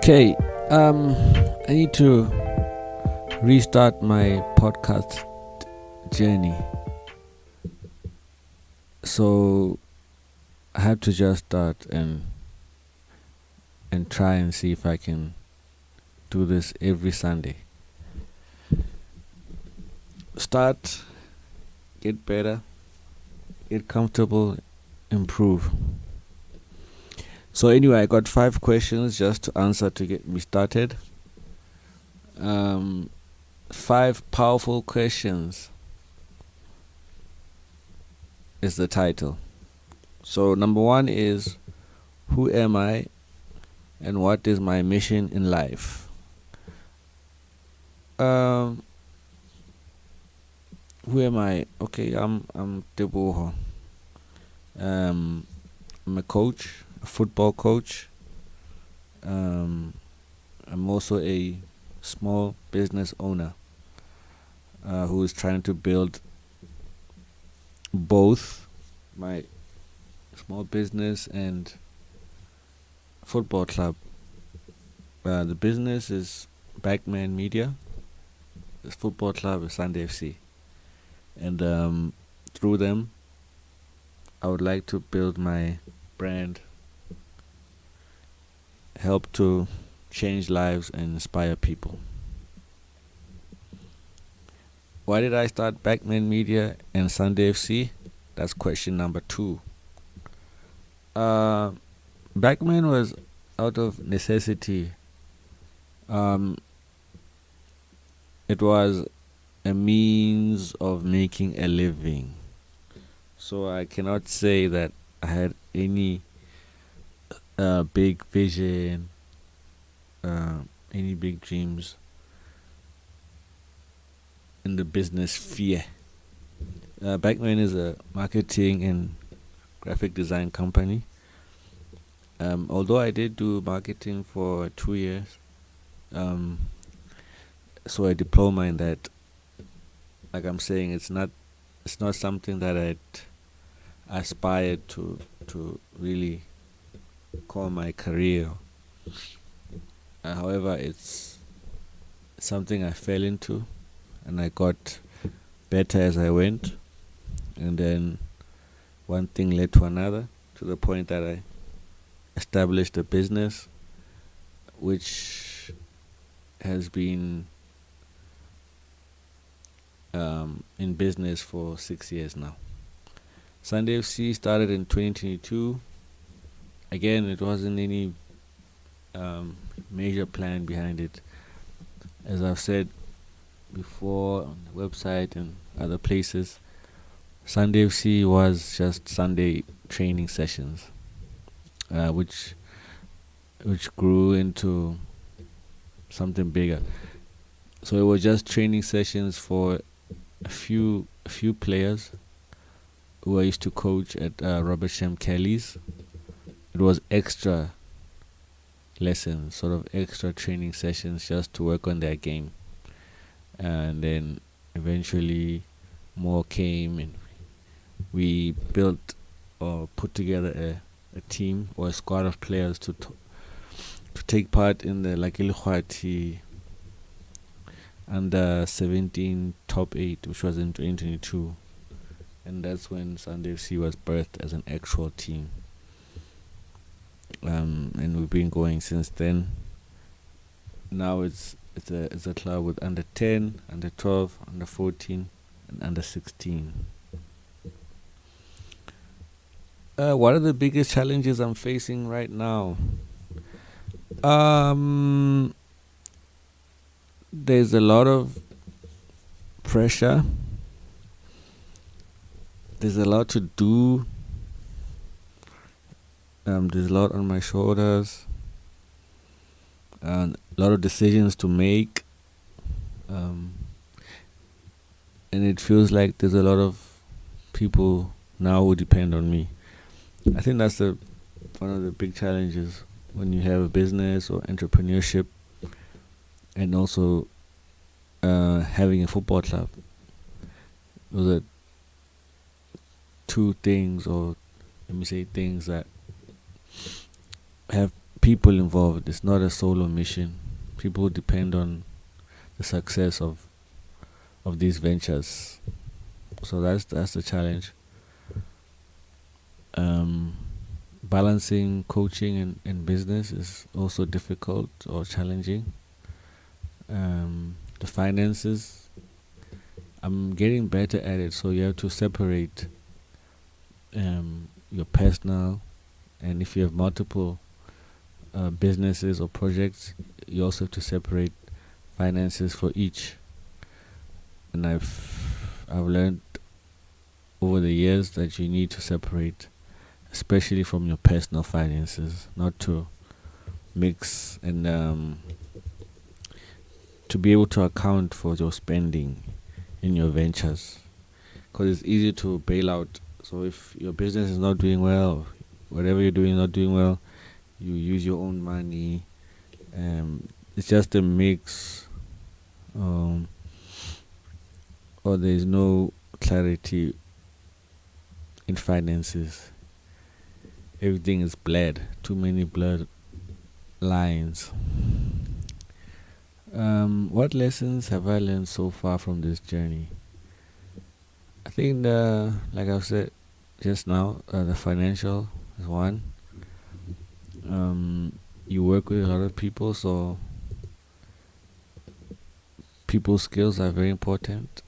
Okay, I need to restart my podcast journey. So I have to just start and try and see if I can do this every Sunday. Start, get better, get comfortable, improve. So anyway, I got 5 questions just to answer to get me started. 5 powerful questions is the title. So number 1 is, who am I and what is my mission in life? Who am I? Okay, I'm Teboho. I'm a coach, a football coach. I'm also a small business owner who is trying to build both my small business and football club. The business is Backman Media. The football club is Sunday FC. And through them, I would like to build my brand, help to change lives and inspire people. Why did I start Backman Media and Sunday FC? That's question number 2. Backman was out of necessity. It was a means of making a living. So I cannot say that I had any big vision, any big dreams in the business sphere. Backman is a marketing and graphic design company. Although I did do marketing for 2 years, so a diploma in that. Like I'm saying, it's not something that I'd aspired to really call my career. However, it's something I fell into, and I got better as I went, and then one thing led to another, to the point that I established a business which has been in business for 6 years now. Sunday FC started in 2022. Again, it wasn't any major plan behind it. As I've said before on the website and other places, Sunday FC was just Sunday training sessions, which grew into something bigger. So it was just training sessions for a few players who I used to coach at Robert Shem Kelly's. It was extra lessons, sort of extra training sessions just to work on their game. And then eventually more came, and we built or put together a team or a squad of players to take part in the Lakilkhwati under 17 top 8, which was in 2022. And that's when Sunday FC was birthed as an actual team. And we've been going since then. Now it's a club with under 10, under 12, under 14, and under 16. What are the biggest challenges I'm facing right now? There's a lot of pressure. There's a lot to do. There's a lot on my shoulders. And a lot of decisions to make. And it feels like there's a lot of people now who depend on me. I think that's one of the big challenges when you have a business or entrepreneurship, and also having a football club. Those are 2 things, or let me say things that have people involved. It's not a solo mission. People depend on the success of these ventures. So that's the challenge. Balancing coaching and business is also difficult or challenging. The finances, I'm getting better at it. So you have to separate your personal, and if you have multiple businesses or projects, you also have to separate finances for each. And I've learned over the years that you need to separate, especially from your personal finances, not to mix, and to be able to account for your spending in your ventures, because it's easy to bail out. So if your business is not doing well, whatever you're doing is not doing well, you use your own money. It's just a mix, or there is no clarity in finances. Everything is blurred, too many blurred lines. What lessons have I learned so far from this journey? I think like I've said just now, the financial is one. You work with a lot of people, so people skills are very important.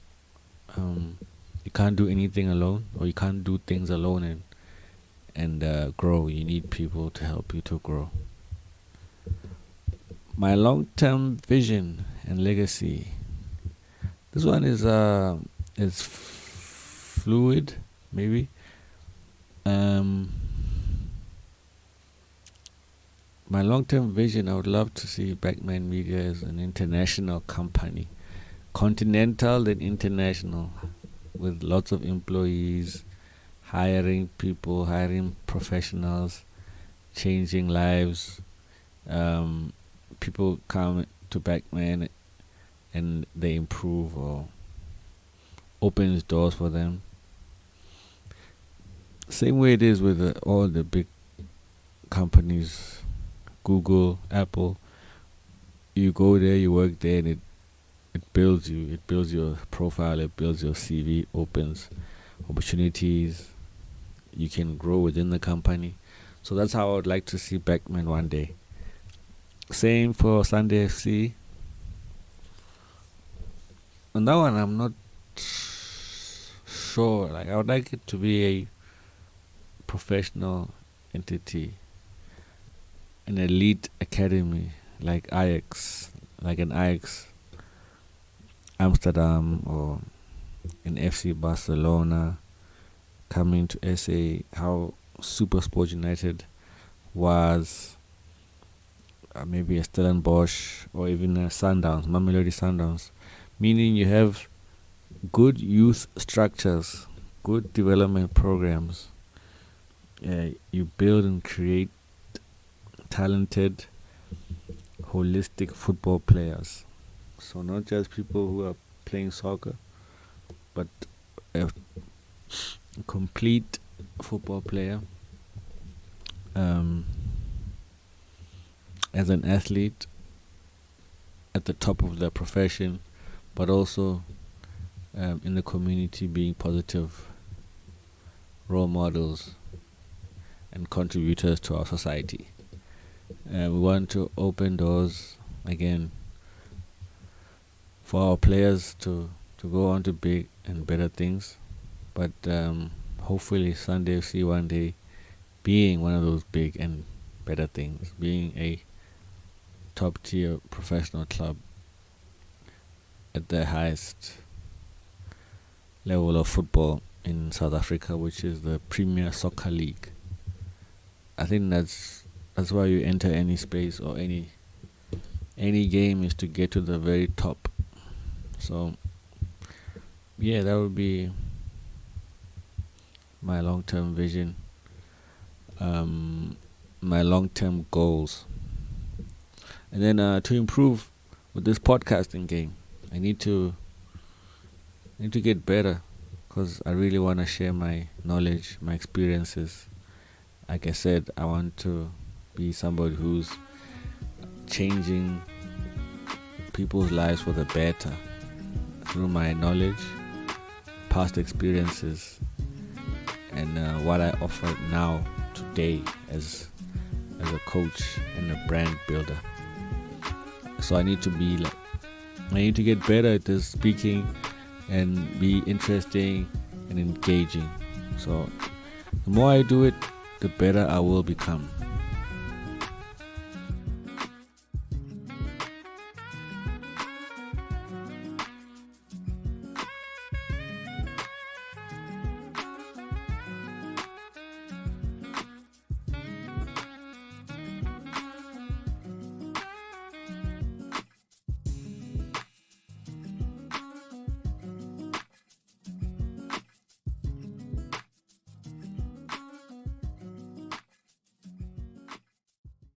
You can't do anything alone, or you can't do things alone and grow. You need people to help you to grow. My long-term vision and legacy. This one is fluid, maybe. My long-term vision, I would love to see Backman Media as an international company, continental and international, with lots of employees, hiring people, hiring professionals, changing lives. People come to Backman and they improve or opens doors for them. Same way it is with all the big companies, Google, Apple. You go there, you work there, and it builds you. It builds your profile. It builds your CV. Opens opportunities. You can grow within the company. So that's how I would like to see Backman one day. Same for Sunday FC. On that one, I'm not sure. Like, I would like it to be a professional entity, an elite academy, like Ajax, like an Ajax Amsterdam or an FC Barcelona coming to SA. How Super Sport United was. Maybe a Stellenbosch or even a Sundowns, Mamelodi Sundowns, meaning you have good youth structures, good development programs. You build and create talented, holistic football players. So not just people who are playing soccer, but a complete football player. As an athlete at the top of their profession, but also in the community, being positive role models and contributors to our society. We want to open doors again for our players to go on to big and better things, but hopefully Sunday FC one day being one of those big and better things, being a top tier professional club at the highest level of football in South Africa, which is the Premier Soccer League. I think that's why you enter any space or any game, is to get to the very top. So yeah, that would be my long-term vision, my long-term goals. And then to improve with this podcasting game, I need to get better, because I really want to share my knowledge, my experiences. Like I said, I want to be somebody who's changing people's lives for the better through my knowledge, past experiences, and what I offer now today as a coach and a brand builder. So I need to get better at this speaking and be interesting and engaging. So the more I do it, the better I will become.